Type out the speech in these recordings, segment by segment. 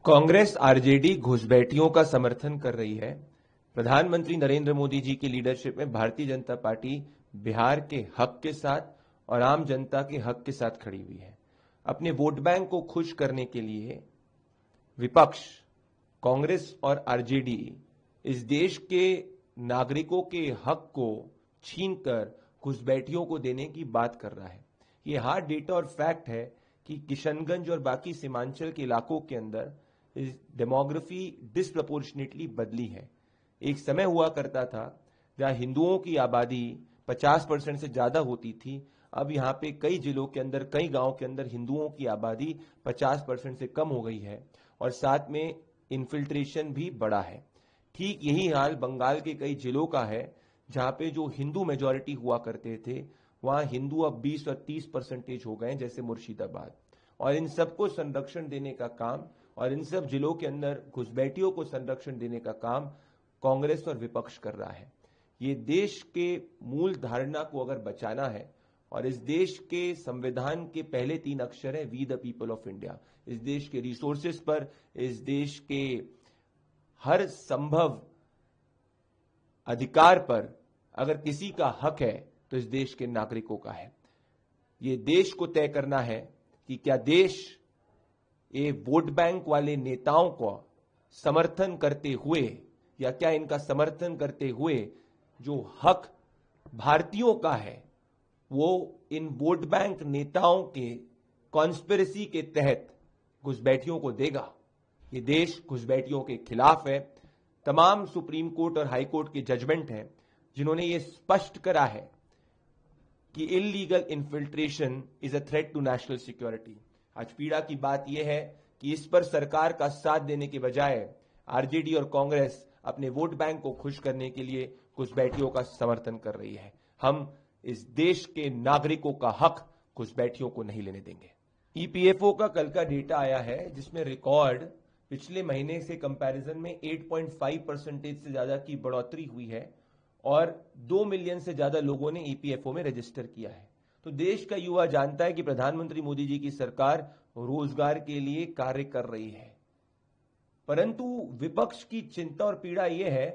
Congress RJD घुसपैठियों का समर्थन कर रही है। प्रधानमंत्री नरेंद्र मोदी जी की लीडरशिप में भारतीय जनता पार्टी बिहार के हक के साथ और आम जनता के हक के साथ खड़ी हुई है। अपने वोट बैंक को खुश करने के लिए विपक्ष कांग्रेस और आरजेडी इस देश के नागरिकों के हक को छीनकर घुसपैठियों को देने की बात कर रहा है। ये हार्ड डेटा और फैक्ट है कि किशनगंज और बाकी सीमांचल के इलाकों के अंदर डेमोग्राफी डिस्प्रपोर्शनेटली बदली है। एक समय हुआ करता था जहां हिंदुओं की आबादी 50% से ज्यादा होती थी। अब यहां पे कई जिलों के अंदर, कई गांवों के अंदर हिंदुओं की आबादी 50% से कम हो गई है और साथ में इन्फिल्ट्रेशन भी बढ़ा है। ठीक यही हाल बंगाल के कई जिलों का है, जहां पे जो हिंदू मेजॉरिटी हुआ करते थे वहां हिंदू अब 20 और 30% हो गए, जैसे मुर्शिदाबाद। और इन सबको संरक्षण देने का काम और इन सब जिलों के अंदर घुसपैठियों को संरक्षण देने का काम कांग्रेस और विपक्ष कर रहा है। ये देश के मूल धारणा को अगर बचाना है और इस देश के संविधान के पहले 3 अक्षर है we the people of India, इस देश के रिसोर्सेस पर, इस देश के हर संभव अधिकार पर अगर किसी का हक है तो इस देश के नागरिकों का है। ये देश को तय करना है कि क्या देश ये वोट बैंक वाले नेताओं को समर्थन करते हुए या क्या इनका समर्थन करते हुए जो हक भारतीयों का है वो इन वोट बैंक नेताओं के कॉन्स्पिरेसी के तहत घुसपैठियों को देगा। ये देश घुसपैठियों के खिलाफ है। तमाम सुप्रीम कोर्ट और हाई कोर्ट के जजमेंट हैं जिन्होंने ये स्पष्ट करा है कि illegal infiltration is a threat to national security. आज पीड़ा की बात यह है कि इस पर सरकार का साथ देने के बजाय आरजेडी और कांग्रेस अपने वोट बैंक को खुश करने के लिए घुसपैठियों का समर्थन कर रही है। हम इस देश के नागरिकों का हक घुसपैठियों को नहीं लेने देंगे। ईपीएफओ का कल का डेटा आया है जिसमें रिकॉर्ड पिछले महीने से कंपैरिजन में 8.5% से ज्यादा की बढ़ोतरी हुई है और 2 मिलियन से ज्यादा लोगों ने ईपीएफओ में रजिस्टर किया है। तो देश का युवा जानता है कि प्रधानमंत्री मोदी जी की सरकार रोजगार के लिए कार्य कर रही है। परंतु विपक्ष की चिंता और पीड़ा यह है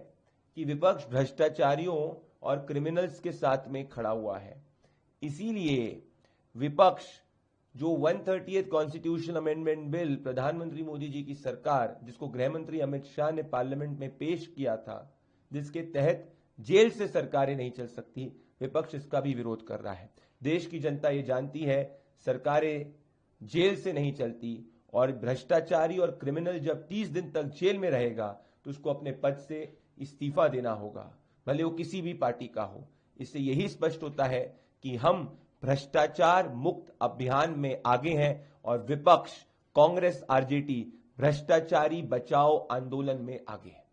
कि विपक्ष भ्रष्टाचारियों और क्रिमिनल्स के साथ में खड़ा हुआ है। इसीलिए विपक्ष जो 130th कॉन्स्टिट्यूशनल अमेंडमेंट बिल प्रधानमंत्री मोदी जी की सरकार, जिसको गृह मंत्री अमित शाह ने पार्लियामेंट में पेश किया था, जिसके तहत जेल से सरकारें नहीं चल सकती, विपक्ष इसका भी विरोध कर रहा है। देश की जनता ये जानती है सरकारें जेल से नहीं चलती और भ्रष्टाचारी और क्रिमिनल जब 30 दिन तक जेल में रहेगा तो उसको अपने पद से इस्तीफा देना होगा, भले वो किसी भी पार्टी का हो। इससे यही स्पष्ट होता है कि हम भ्रष्टाचार मुक्त अभियान में आगे हैं और विपक्ष कांग्रेस आरजेडी भ्रष्टाचारी बचाओ आंदोलन में आगे है।